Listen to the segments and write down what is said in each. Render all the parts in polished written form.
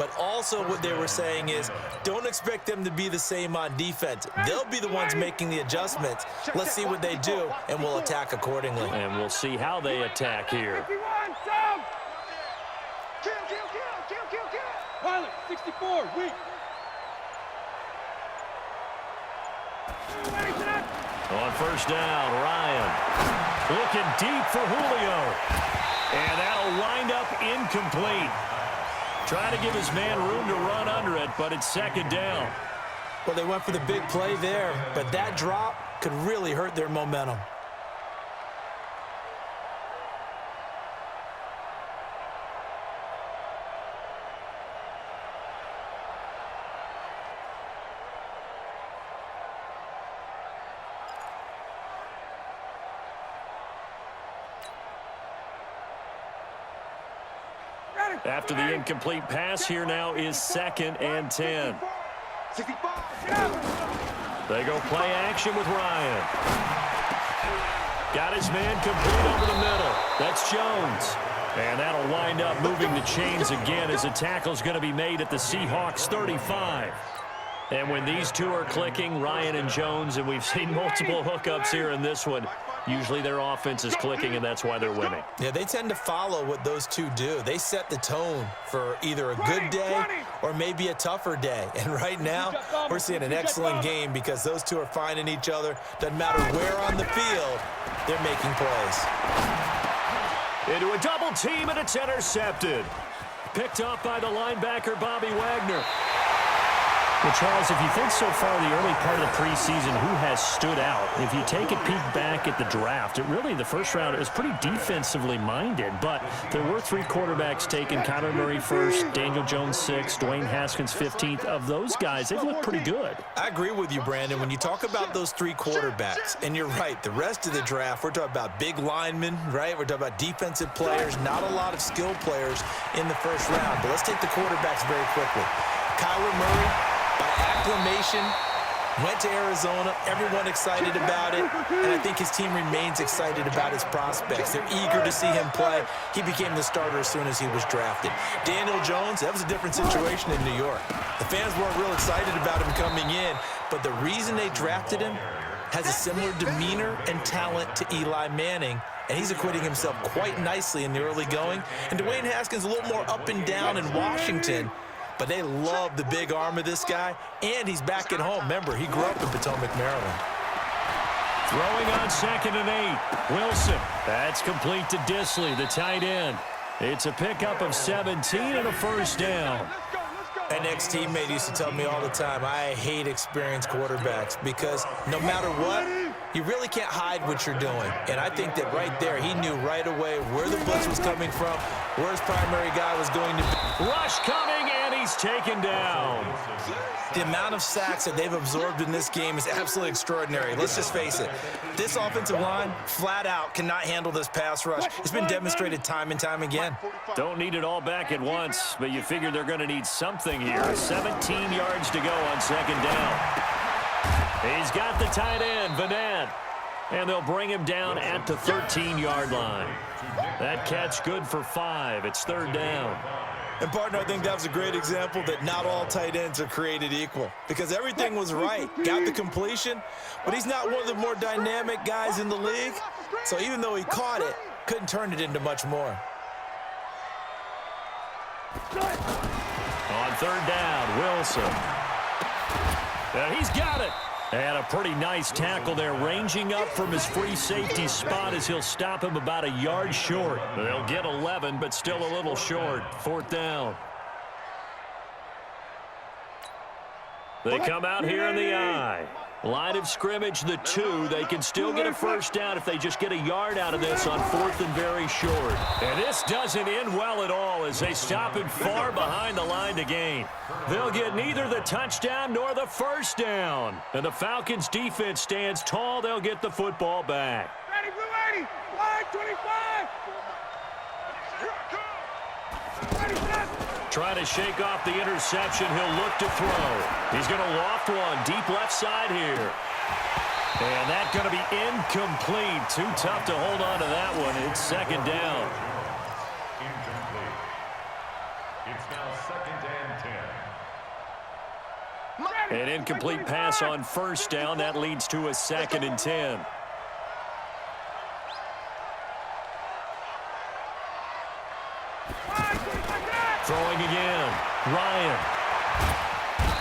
But also what they were saying is don't expect them to be the same on defense. They'll be the ones making the adjustments. Let's see what they do, and we'll attack accordingly. And we'll see how they attack here. Pilot, 64, weak. On first down, Ryan looking deep for Julio. And that'll wind up incomplete. Trying to give his man room to run under it, but it's second down. Well, they went for the big play there, but that drop could really hurt their momentum. After the incomplete pass, here now is 2nd and 10. They go play action with Ryan. Got his man complete over the middle. That's Jones. And that'll wind up moving the chains again as a tackle's going to be made at the Seahawks 35. And when these two are clicking, Ryan and Jones, and we've seen multiple hookups here in this one, usually their offense is clicking, and that's why they're winning. Yeah, they tend to follow what those two do. They set the tone for either a good day or maybe a tougher day. And right now, we're seeing an excellent game because those two are finding each other. Doesn't matter where on the field, they're making plays. Into a double team, and it's intercepted. Picked up by the linebacker, Bobby Wagner. Well, Charles, if you think so far the early part of the preseason, who has stood out? If you take a peek back at the draft, the first round is pretty defensively minded, but there were 3 quarterbacks taken. Kyler Murray first, Daniel Jones 6th, Dwayne Haskins 15th. Of those guys, they've looked pretty good. I agree with you, Brandon. When you talk about those 3 quarterbacks, and you're right, the rest of the draft, we're talking about big linemen, right? We're talking about defensive players, not a lot of skill players in the first round. But let's take the quarterbacks very quickly. Kyler Murray, by acclamation, went to Arizona. Everyone excited about it. And I think his team remains excited about his prospects. They're eager to see him play. He became the starter as soon as he was drafted. Daniel Jones, that was a different situation in New York. The fans weren't real excited about him coming in, but the reason they drafted him has a similar demeanor and talent to Eli Manning, and he's acquitting himself quite nicely in the early going. And Dwayne Haskins a little more up and down in Washington, but they love the big arm of this guy, and he's back at home. Remember, he grew up in Potomac, Maryland. Throwing on 2nd and 8. Wilson. That's complete to Disley, the tight end. It's a pickup of 17 and a first down. An ex-teammate used to tell me all the time, I hate experienced quarterbacks because no matter what, you really can't hide what you're doing. And I think that right there, he knew right away where the blitz was coming from, where his primary guy was going to be. Rush coming, and he's taken down. The amount of sacks that they've absorbed in this game is absolutely extraordinary. Let's just face it. This offensive line, flat out, cannot handle this pass rush. It's been demonstrated time and time again. Don't need it all back at once, but you figure they're going to need something here. 17 yards to go on 2nd down. He's got the tight end, Vanette. And they'll bring him down at the 13-yard line. That catch good for 5. It's 3rd down. And, partner, I think that was a great example that not all tight ends are created equal because everything was right. Got the completion, but he's not one of the more dynamic guys in the league. So even though he caught it, couldn't turn it into much more. On 3rd down, Wilson. And he's got it. And a pretty nice tackle there, ranging up from his free safety spot as he'll stop him about a yard short. They'll get 11, but still a little short. 4th down. They come out here in the I. Line of scrimmage, the 2. They can still get a first down if they just get a yard out of this on 4th and very short. And this doesn't end well at all as they stop him far behind the line to gain. They'll get neither the touchdown nor the first down. And the Falcons' defense stands tall. They'll get the football back. Ready, blue 80, line 25. Ready, set. Trying to shake off the interception. He'll look to throw. He's going to loft one deep left side here. And that's going to be incomplete. Too tough to hold on to that one. It's 2nd down. Incomplete. It's now 2nd and An incomplete pass on first down. That leads to a 2nd and 10. Throwing again. Ryan.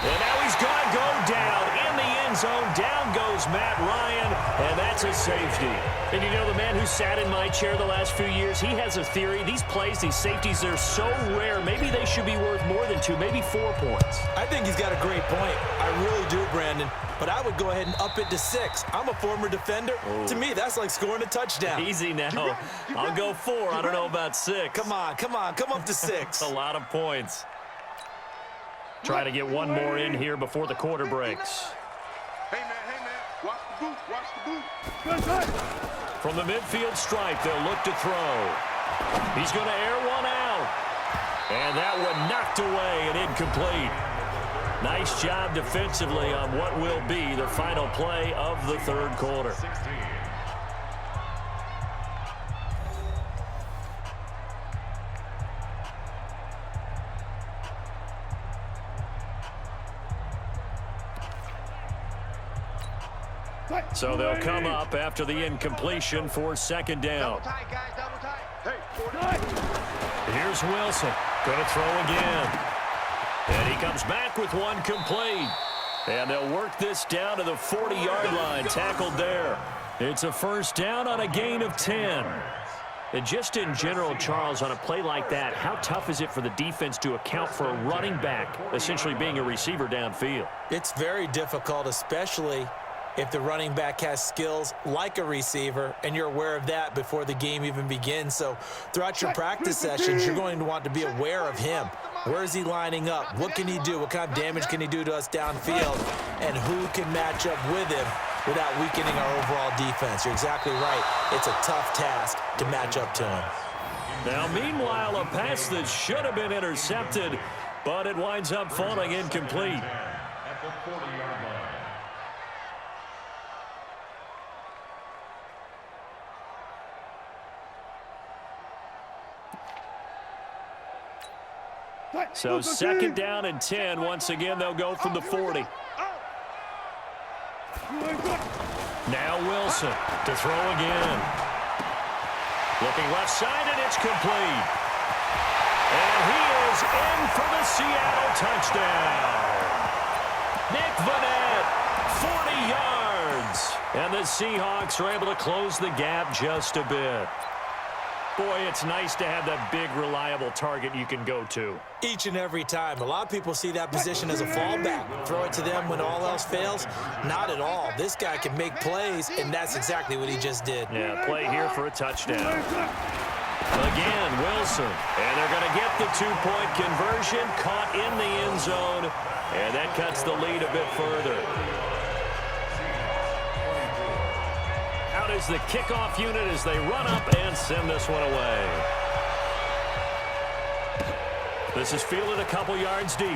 And now he's going to go down in the end zone. Down goes Matt Ryan, and that's a safety. And you know, the man who sat in my chair the last few years, he has a theory. These plays, these safeties, they're so rare. Maybe they should be worth more than 2, maybe 4 points. I think he's got a great point. I really do, Brandon. But I would go ahead and up it to 6. I'm a former defender. Oh. To me, that's like scoring a touchdown. Easy now. I'll go 4. I don't know about 6. Come on. Come up to 6. A lot of points. Try to get one more in here before the quarter breaks. Hey, man, watch the boot, watch the boot. From the midfield stripe, they'll look to throw. He's going to air one out. And that one knocked away and incomplete. Nice job defensively on what will be the final play of the third quarter. So they'll come up after the incompletion for 2nd down. Double tight, guys, double tight. Hey, here's Wilson. Going to throw again. And he comes back with one complete. And they'll work this down to the 40-yard line. Tackled there. It's a first down on a gain of 10. And just in general, Charles, on a play like that, how tough is it for the defense to account for a running back essentially being a receiver downfield? It's very difficult, especially if the running back has skills like a receiver, and you're aware of that before the game even begins. So throughout your practice sessions, you're going to want to be aware of him. Where is he lining up? What can he do? What kind of damage can he do to us downfield? And who can match up with him without weakening our overall defense? You're exactly right. It's a tough task to match up to him. Now, meanwhile, a pass that should have been intercepted, but it winds up falling incomplete. So 2nd down and 10. Once again, they'll go from the 40. Now Wilson to throw again. Looking left side, and it's complete. And he is in for the Seattle touchdown. Nick Vannett, 40 yards. And the Seahawks are able to close the gap just a bit. Boy, it's nice to have that big, reliable target you can go to. Each and every time. A lot of people see that position as a fallback. Throw it to them when all else fails. Not at all. This guy can make plays, and that's exactly what he just did. Yeah, play here for a touchdown. Again, Wilson. And they're going to get the 2-point conversion. Caught in the end zone. And that cuts the lead a bit further. Out is the kickoff unit as they run up and send this one away. This is fielded a couple yards deep.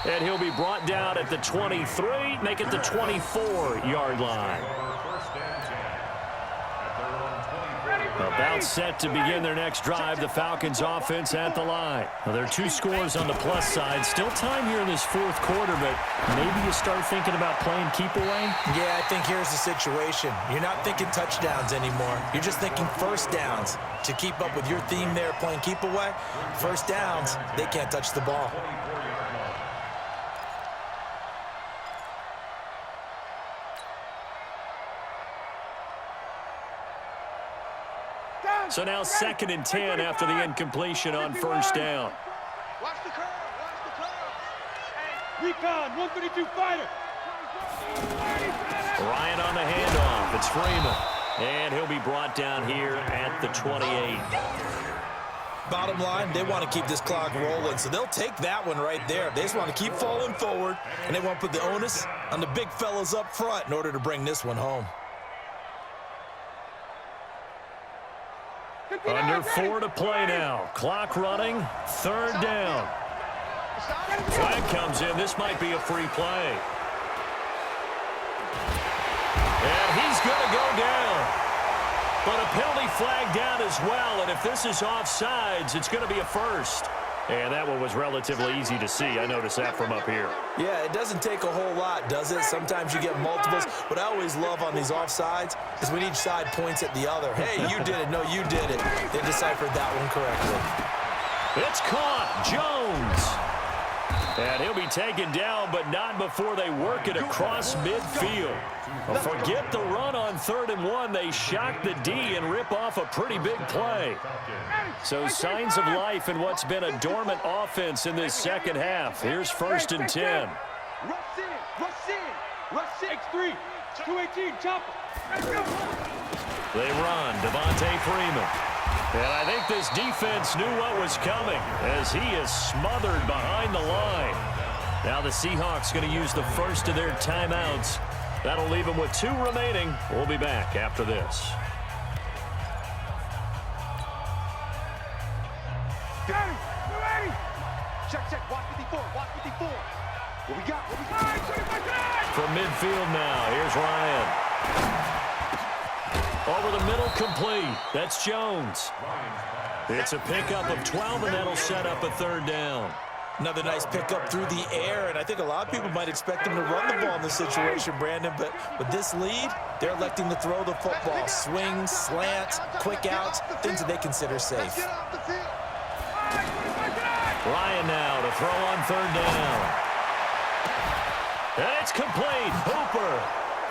And he'll be brought down at the 23, make it the 24-yard line. About set to begin their next drive, the Falcons offense at the line. Well, there are 2 scores on the plus side. Still time here in this 4th quarter, but maybe you start thinking about playing keep away? Yeah, I think here's the situation. You're not thinking touchdowns anymore. You're just thinking first downs. To keep up with your theme there, playing keep away, first downs, they can't touch the ball. So now 2nd and 10 after the incompletion on first down. Watch the curve, watch the curve. Hey, recon, 132 fighter. Ryan on the handoff. It's Freeman. And he'll be brought down here at the 28. Bottom line, they want to keep this clock rolling, so they'll take that one right there. They just want to keep falling forward, and they want to put the onus on the big fellas up front in order to bring this one home. Under 4 to play now. Clock running. 3rd down. Flag comes in. This might be a free play. And he's going to go down. But a penalty flag down as well. And if this is offsides, it's going to be a first. And that one was relatively easy to see. I noticed that from up here. Yeah, it doesn't take a whole lot, does it? Sometimes you get multiples. What I always love on these offsides is when each side points at the other. Hey, you did it. No, you did it. They deciphered that one correctly. It's caught. Jones. And he'll be taken down, but not before they work it across midfield. Forget the run on 3rd and 1. They shock the D and rip off a pretty big play. So signs of life in what's been a dormant offense in this second half. Here's 1st and 10. Rush in. Rush 6-3. 218. Chopper. They run. Devontae Freeman. And I think this defense knew what was coming as he is smothered behind the line. Now the Seahawks going to use the first of their timeouts. That'll leave them with 2 remaining. We'll be back after this. Check. Watch 54. What we got? From midfield now, here's Ryan. Over the middle, complete. That's Jones. It's a pickup of 12, and that'll set up a 3rd down. Another nice pickup through the air, and I think a lot of people might expect them to run the ball in this situation, Brandon, but with this lead, they're electing to throw the football. Swings, slants, quick outs, things that they consider safe. Ryan now to throw on 3rd down. And it's complete. Hooper.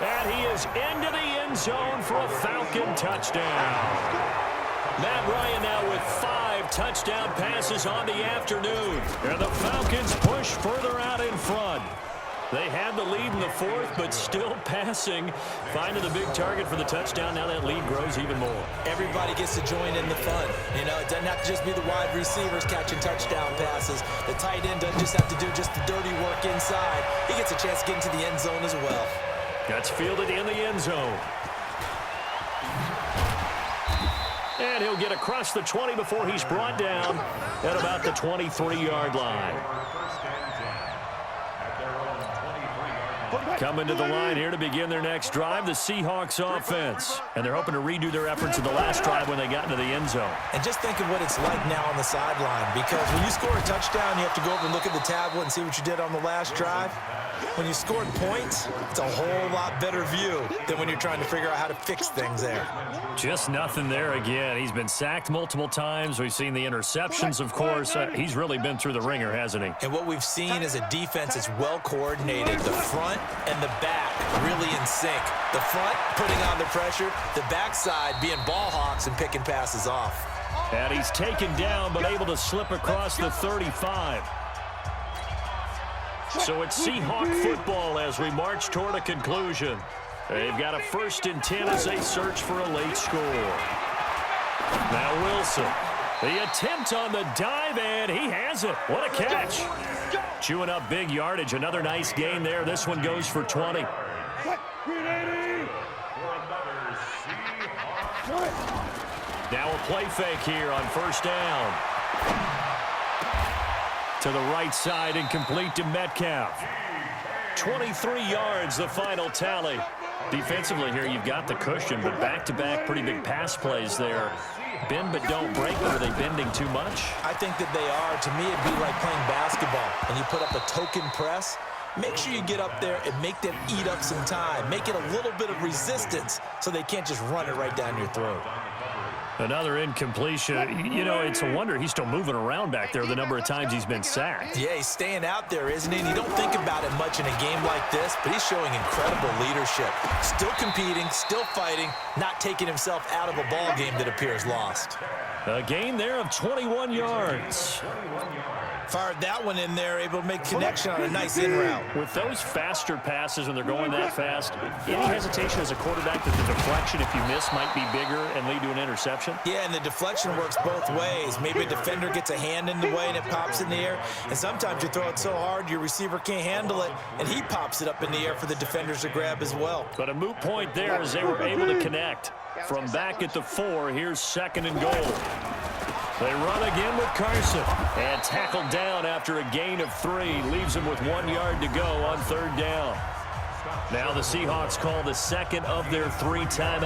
And he is into the end zone for a Falcon touchdown. Matt Ryan now with 5 touchdown passes on the afternoon. And the Falcons push further out in front. They had the lead in the 4th, but still passing. Finding the big target for the touchdown. Now that lead grows even more. Everybody gets to join in the fun. You know, it doesn't have to just be the wide receivers catching touchdown passes. The tight end doesn't just have to do just the dirty work inside. He gets a chance to get into the end zone as well. That's fielded in the end zone. And he'll get across the 20 before he's brought down at about the 23-yard line. Coming to the line here to begin their next drive, the Seahawks offense. And they're hoping to redo their efforts in the last drive when they got into the end zone. And just think of what it's like now on the sideline, because when you score a touchdown, you have to go over and look at the tablet and see what you did on the last drive. When you scored points, it's a whole lot better view than when you're trying to figure out how to fix things there. Just nothing there again. He's been sacked multiple times. We've seen the interceptions, of course. He's really been through the ringer, hasn't he? And what we've seen is a defense that's well coordinated. The front and the back really in sync. The front putting on the pressure, the backside being ball hawks and picking passes off. And he's taken down but able to slip across the 35. So it's Seahawk football as we march toward a conclusion. They've got a 1st and 10 as they search for a late score. Now Wilson. The attempt on the dive, and he has it. What a catch. Chewing up big yardage. Another nice gain there. This one goes for 20. Now a play fake here on 1st down. To the right side and complete to Metcalf. 23 yards, the final tally. Defensively here, you've got the cushion, but back-to-back pretty big pass plays there. Bend but don't break, but are they bending too much? I think that they are. To me, it'd be like playing basketball. When you put up a token press, make sure you get up there and make them eat up some time. Make it a little bit of resistance so they can't just run it right down your throat. Another incompletion. You know, it's a wonder he's still moving around back there the number of times he's been sacked. Yeah, he's staying out there, isn't he? And you don't think about it much in a game like this, but he's showing incredible leadership. Still competing, still fighting, not taking himself out of a ball game that appears lost. A gain there of 21 yards. Fired that one in there, able to make connection on a nice in route. With those faster passes when they're going that fast, any hesitation as a quarterback that the deflection, if you miss, might be bigger and lead to an interception? Yeah, and the deflection works both ways. Maybe a defender gets a hand in the way and it pops in the air. And sometimes you throw it so hard your receiver can't handle it, and he pops it up in the air for the defenders to grab as well. But a moot point there as they were able to connect. From back at the 4, here's 2nd and goal. They run again with Carson. And tackled down after a gain of 3. Leaves him with 1 yard to go on 3rd down. Now the Seahawks call the second of their 3 timeouts.